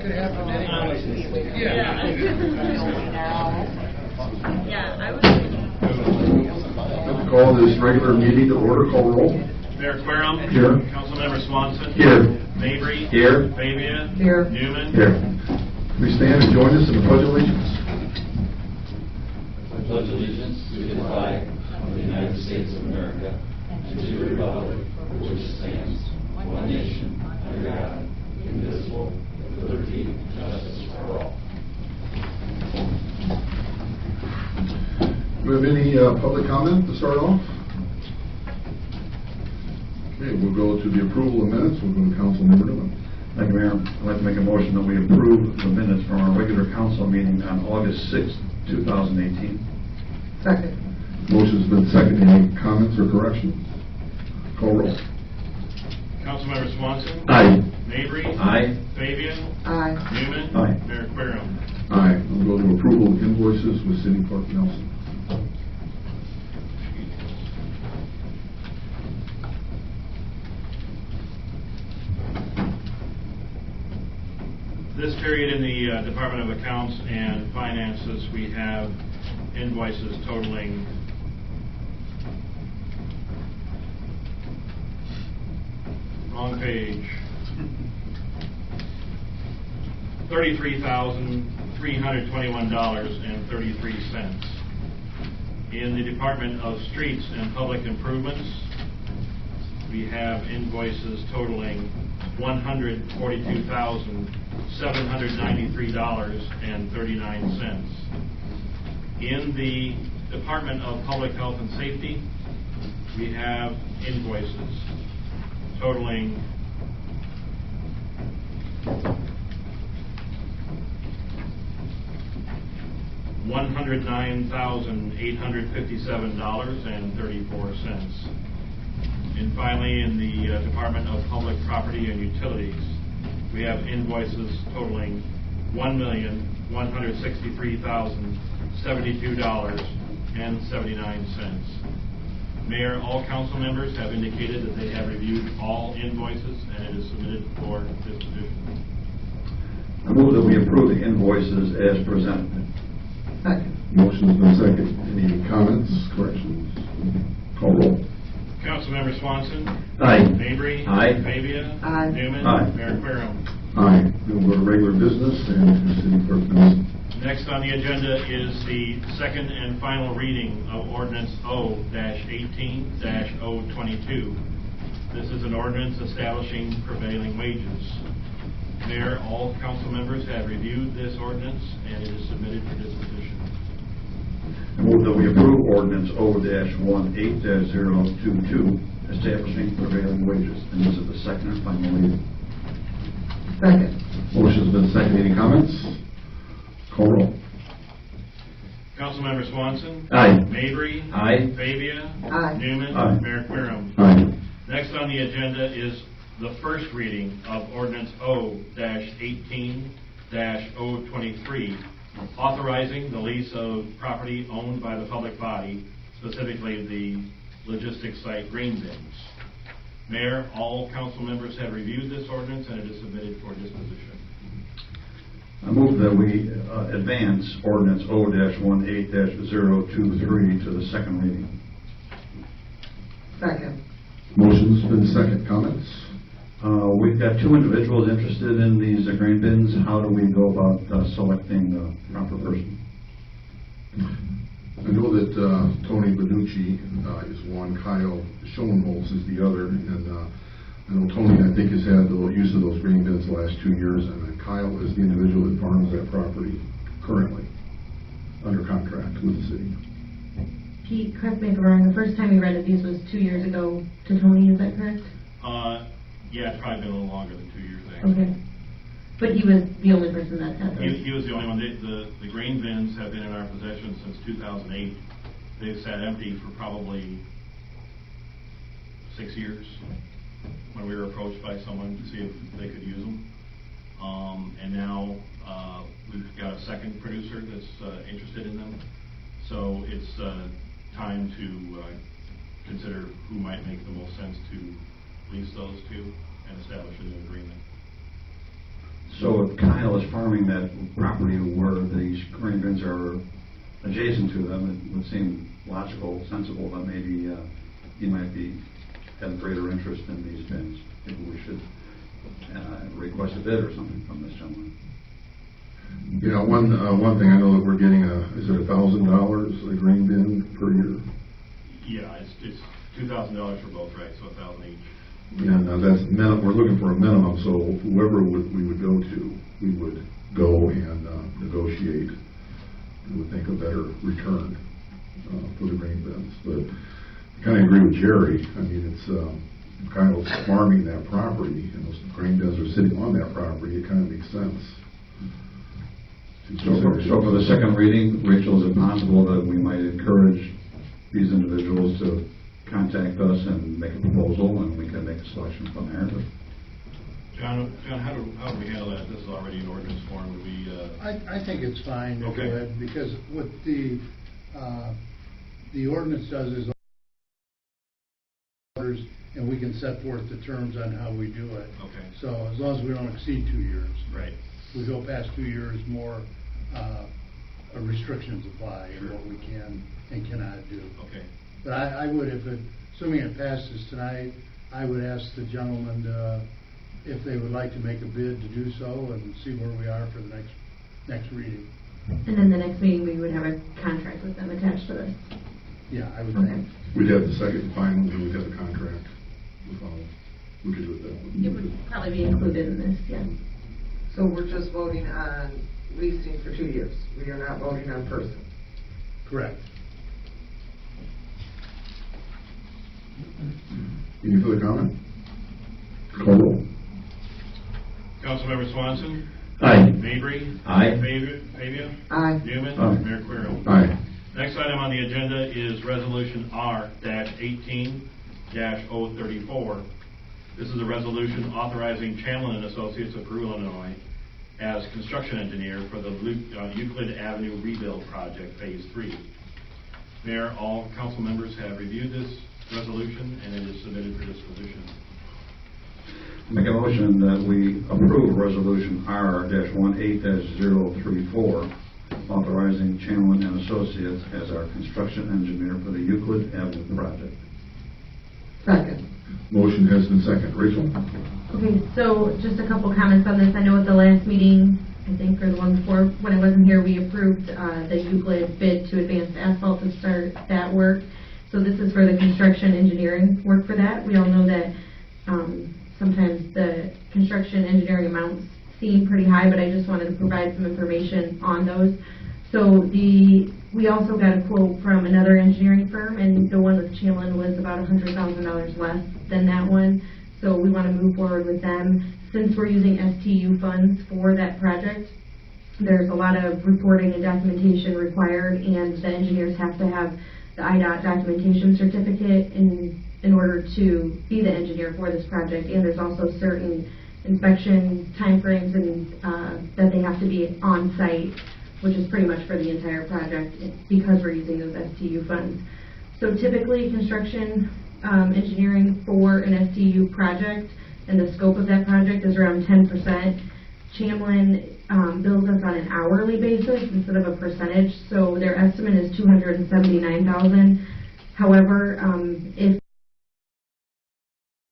could happen anyway. Yeah. Yeah, I would. Let's call this regular meeting to order. Call roll. Mayor Querom. Here. Councilmember Swanson. Here. Mabry. Here. Fabia. Here. Newman. Here. Please stand and join us in the Pledge of Allegiance. I pledge allegiance to the flag of the United States of America and to the republic for which it stands, one nation, under God, indivisible, with liberty and justice for all. Do we have any public comment to start off? Okay, we'll go to the approval of minutes. We'll go to Councilmember Newman. Thank you, Mayor. I'd like to make a motion that we approve the minutes from our regular council meeting on August 6th, 2018. Second. Motion's been seconded. Any comments or corrections? Call roll. Councilmember Swanson. Aye. Mabry. Aye. Fabia. Aye. Newman. Aye. Mayor Querom. Aye. We'll go to approval of invoices with City Clerk Nelson. This period in the Department of Accounts and Finances, we have invoices totaling wrong page, $33,321.33. In the Department of Streets and Public Improvements, we have invoices totaling $142,793.39. In the Department of Public Health and Safety, we have invoices totaling $109,857.34. And finally, in the Department of Public Property and Utilities, we have invoices totaling $1,163,072.79. Mayor, all council members have indicated that they have reviewed all invoices, and it is submitted for disposition. I move that we approve the invoices as presented. Second. Motion's been seconded. Any comments, corrections? Call roll. Councilmember Swanson. Aye. Mabry. Aye. Fabia. Aye. Newman. Aye. Mayor Querom. Aye. We'll go to regular business and to City Clerk Nelson. Next on the agenda is the second and final reading of Ordinance O-18-022. This is an ordinance establishing prevailing wages. Mayor, all council members have reviewed this ordinance, and it is submitted for disposition. I move that we approve ordinance O-18-022, establishing prevailing wages. And this is the second and final reading. Second. Motion's been seconded. Any comments? Call roll. Councilmember Swanson. Aye. Mabry. Aye. Fabia. Aye. Newman. Aye. Mayor Querom. Aye. Next on the agenda is the first reading of Ordinance O-18-023, authorizing the lease of property owned by the public body, specifically the logistics site Green Bins. Mayor, all council members have reviewed this ordinance, and it is submitted for disposition. I move that we advance ordinance O-18-023 to the second reading. Second. Motion's been seconded. Comments? We've got two individuals interested in these green bins. How do we go about selecting the proper person? I know that Tony Benucci is one, Kyle Schoenholz is the other, and I know Tony, I think, has had the use of those green bins the last 2 years, and Kyle is the individual that farms that property currently under contract with the city. Pete, correct me if I'm wrong, the first time you rented these was 2 years ago to Tony, is that correct? Yeah, it's probably been a little longer than 2 years, actually. Okay. But he was the only person that had those? He was the only one. The grain bins have been in our possession since 2008. They've sat empty for probably 6 years when we were approached by someone to see if they could use them. And now we've got a second producer that's interested in them. So it's time to consider who might make the most sense to lease those to and establish a new agreement. So if Kyle is farming that property where these grain bins are adjacent to them, it would seem logical, sensible that maybe he might be have greater interest in these bins. Maybe we should request a bid or something from this gentleman. You know, one thing I know that we're getting is it $1,000 a grain bin per year? Yeah, it's $2,000 for both, right, so $1,000 each. And that's we're looking for a minimum, so whoever we would go to, we would go and negotiate and would think a better return for the grain bins. But I kind of agree with Jerry. I mean, it's kind of farming that property, and those grain bins are sitting on that property. It kind of makes sense. So for the second reading, Rachel, is it possible that we might encourage these individuals to contact us and make a proposal, and we can make a selection from there? John, how do we handle that? This is already an ordinance form. Would we? I think it's fine to go Okay. ahead, because what the ordinance does is and we can set forth the terms on how we do it. Okay. So as long as we don't exceed 2 years. Right. If we go past 2 years, more restrictions apply in what we can and cannot do. Okay. But I would, assuming it passes tonight, I would ask the gentleman if they would like to make a bid to do so and see where we are for the next reading. And then the next meeting, we would have a contract with them attached to this. Yeah, I would Okay. think. We'd have the second and final, and then we'd have the contract. We could do it that way. It would probably be included in this, yeah. So we're just voting on leasing for 2 years. We are not voting on person. Correct. Any further comment? Call roll. Councilmember Swanson. Aye. Mabry. Aye. Pavia. Aye. Newman. Aye. Mayor Query. Aye. Next item on the agenda is Resolution R-18-034. This is a resolution authorizing Chamlin and Associates of Peru, Illinois, as construction engineer for the Euclid Avenue Rebuild Project, Phase 3. Mayor, all council members have reviewed this resolution, and it is submitted for disposition. Make a motion that we approve Resolution R-18-034, authorizing Chamlin and Associates as our construction engineer for the Euclid Avenue project. Second. Motion has been second. Rachel? Okay, so just a couple comments on this. I know at the last meeting, I think, or the one before, when I wasn't here, we approved the Euclid bid to Advanced Asphalt to start that work. So this is for the construction engineering work for that. We all know that sometimes the construction engineering amounts seem pretty high, but I just wanted to provide some information on those. So we also got a quote from another engineering firm, and the one with Chamlin was about $100,000 less than that one. So we want to move forward with them. Since we're using STU funds for that project, there's a lot of reporting and documentation required, and the engineers have to have the IDOT documentation certificate in order to be the engineer for this project. And there's also certain inspection timeframes and that they have to be on site, which is pretty much for the entire project because we're using those STU funds. So typically construction engineering for an STU project and the scope of that project is around 10%. Chamlin bills us on an hourly basis instead of a percentage, so their estimate is $279,000. However, if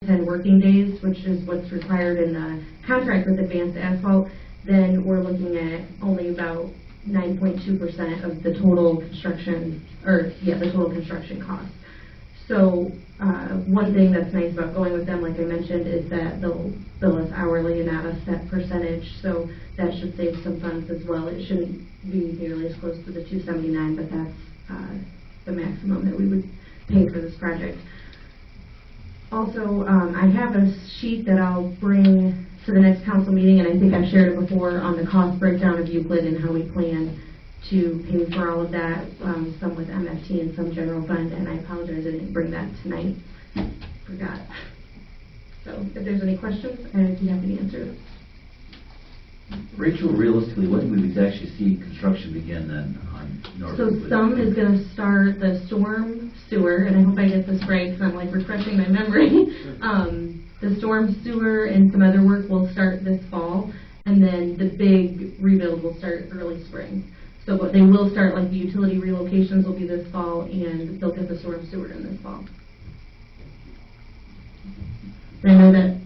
10 working days, which is what's required in the contract with Advanced Asphalt, then we're looking at only about 9.2% of the total construction, the total construction cost. So one thing that's nice about going with them, like I mentioned, is that they'll bill us hourly and not a set percentage, so that should save some funds as well. It shouldn't be nearly as close to the 279, but that's the maximum that we would pay for this project. Also, I have a sheet that I'll bring to the next council meeting, and I think I've shared it before, on the cost breakdown of Euclid and how we plan to pay for all of that, some with MFT and some general fund, and I apologize I didn't bring that tonight. Forgot. So if there's any questions, I'd be happy to answer them. Rachel, realistically, when do we actually see construction begin then on North So Euclid? some is going to start the storm sewer, and I hope I get this right because I'm like refreshing my memory. The storm sewer and some other work will start this fall, and then the big rebuild will start early spring. So but they will start, like the utility relocations will be this fall, and they'll get the storm sewer in this fall. And I know that,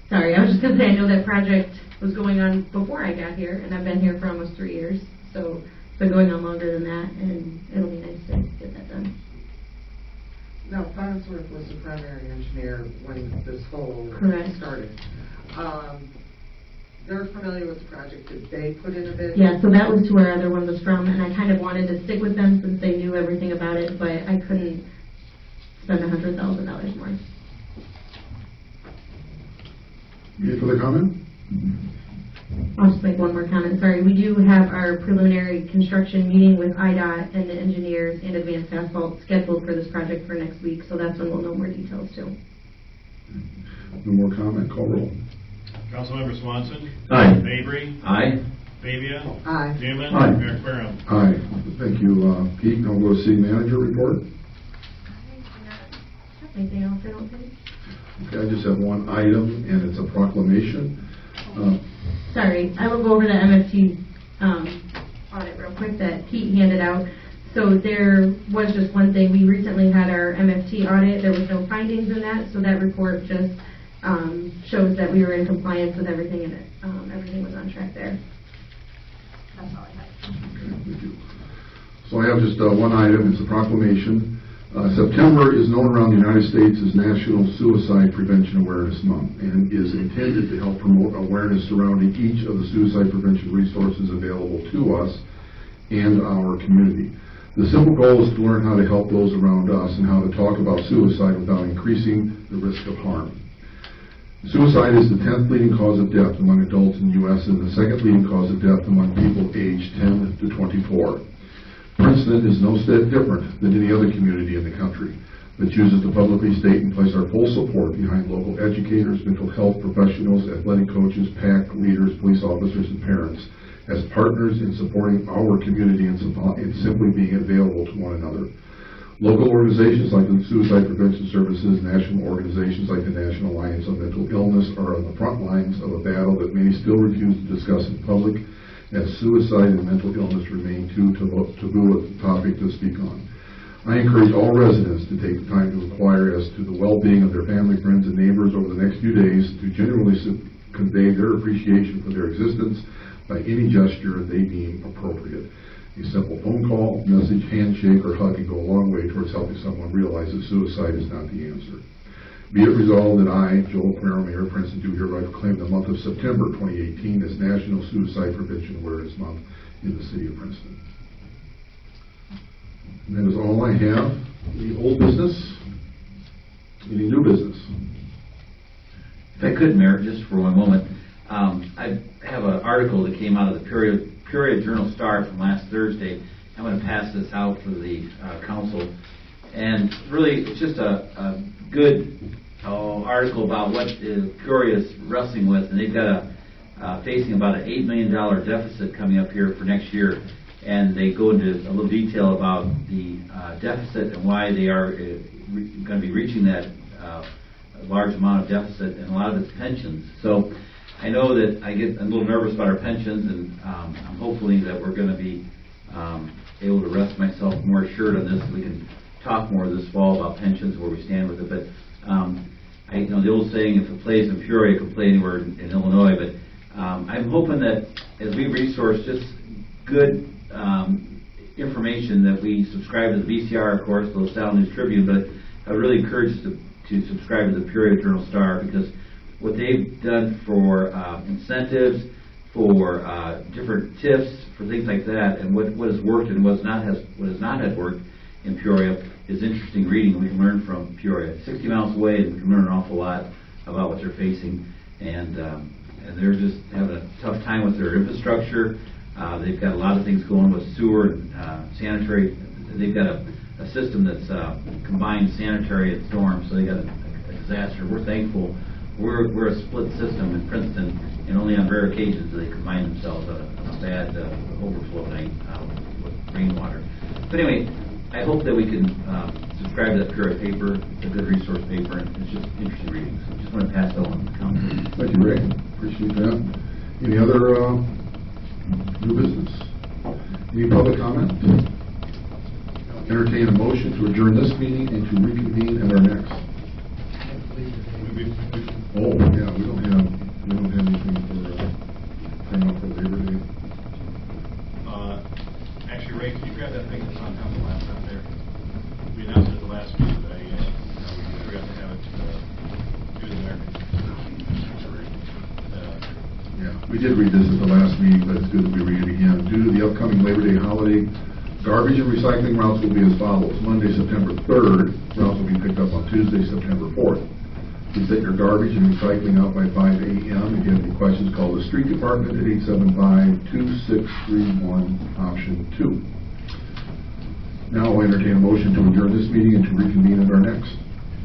sorry, I was just going to say, I know that project was going on before I got here, and I've been here for almost 3 years, so it's been going on longer than that, and it'll be nice to get that done. Now, Farnsworth was the primary engineer when this whole Correct. started. They're familiar with the project. Did they put in a bid? Yeah, so that was to where our other one was from, and I kind of wanted to stick with them since they knew everything about it, but I couldn't spend $100,000 more. Any further comment? I'll just make one more comment, sorry. We do have our preliminary construction meeting with IDOT and the engineers and Advanced Asphalt scheduled for this project for next week, so that's when we'll know more details too. No more comment, call roll. Councilmember Swanson. Aye. Mabry. Aye. Fabia. Aye. Newman. Aye. Mayor Querem. Aye. Thank you, Pete. Now we'll go to city manager report. Anything else, I don't think? Okay, I just have one item, and it's a proclamation. Sorry, I will go over the MFT audit real quick that Pete handed out. So there was just one thing. We recently had our MFT audit. There was no findings in that, so that report just shows that we were in compliance with everything in it. Everything was on track there. That's all I had. Okay, thank you. So I have just one item. It's a proclamation. September is known around the United States as National Suicide Prevention Awareness Month and is intended to help promote awareness surrounding each of the suicide prevention resources available to us and our community. The simple goal is to learn how to help those around us and how to talk about suicide without increasing the risk of harm. Suicide is the 10th leading cause of death among adults in the U.S. and the second leading cause of death among people aged 10 to 24. Princeton is no step different than any other community in the country, but chooses to publicly state and place our full support behind local educators, mental health professionals, athletic coaches, PAC leaders, police officers, and parents as partners in supporting our community and simply being available to one another. Local organizations like the Suicide Prevention Services, national organizations like the National Alliance on Mental Illness are on the front lines of a battle that many still refuse to discuss in public, as suicide and mental illness remain too taboo a topic to speak on. I encourage all residents to take the time to inquire as to the well-being of their family, friends, and neighbors over the next few days to genuinely convey their appreciation for their existence by any gesture they deem appropriate. A simple phone call, message, handshake, or hug can go a long way towards helping someone realize that suicide is not the answer. Be it resolved that I, Joel Querem, Mayor of Princeton, do hereby proclaim the month of September 2018 as National Suicide Prevention Awareness Month in the city of Princeton. And that is all I have. Any old business? Any new business? If I could, Mayor, just for one moment, I have an article that came out of the Peoria Journal-Star from last Thursday. I'm going to pass this out for the council. And really, it's just a good article about what Peoria is wrestling with. And they've got facing about an $8 million deficit coming up here for next year. And they go into a little detail about the deficit and why they are going to be reaching that large amount of deficit, and a lot of it's pensions. So I know that I get a little nervous about our pensions, and I'm hopefully that we're going to be able to rest myself more assured on this. We can talk more this fall about pensions, where we stand with it. But I know the old saying, if it plays in Peoria, it can play anywhere in Illinois. But I'm hoping that as we resource just good information, that we subscribe to the VCR, of course, the Sound News Tribune, but I really encourage us to subscribe to the Peoria Journal-Star, because what they've done for incentives, for different tips, for things like that, and what has worked and what has not had worked in Peoria is interesting reading. We can learn from Peoria. 60 miles away, and we can learn an awful lot about what they're facing. And they're just having a tough time with their infrastructure. They've got a lot of things going with sewer and sanitary. They've got a system that's combined sanitary and storm, so they got a disaster. We're thankful. We're a split system in Princeton, and only on rare occasions do they combine themselves on a bad overflow night with rainwater. But anyway, I hope that we can subscribe to that Peoria paper. It's a good resource paper, and it's just interesting reading. So just want to pass that on to the council. Thank you, Ray. Appreciate that. Any other new business? Any public comment? Entertain a motion to adjourn this meeting and to reconvene at our next. Oh, yeah, we don't have anything for turn off for Labor Day. Actually, Ray, can you grab that thing that's on the laptop there? We announced it at the last meeting, but we forgot to have it do there. Yeah, we did read this at the last meeting, but it's good that we read it again. Due to the upcoming Labor Day holiday, garbage and recycling routes will be as follows. Monday, September 3rd, routes will be picked up on Tuesday, September 4th. Please take your garbage and recycling out by 5 a.m. If you have any questions, call the street department at 875-2631, option 2. Now I'll entertain a motion to adjourn this meeting and to reconvene at our next.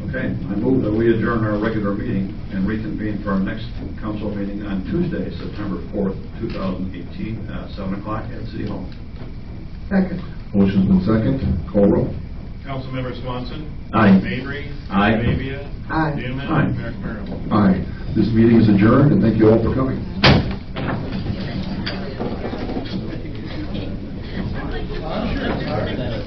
Okay, I move that we adjourn our regular meeting and reconvene for our next council meeting on Tuesday, September 4th, 2018, at 7 o'clock at City Hall. Second. Motion's been second. Call roll. Councilmember Swanson. Aye. Mabry. Aye. Babia. Aye. Newman. Aye. Mayor Querem. Aye. This meeting is adjourned, and thank you all for coming. Sure.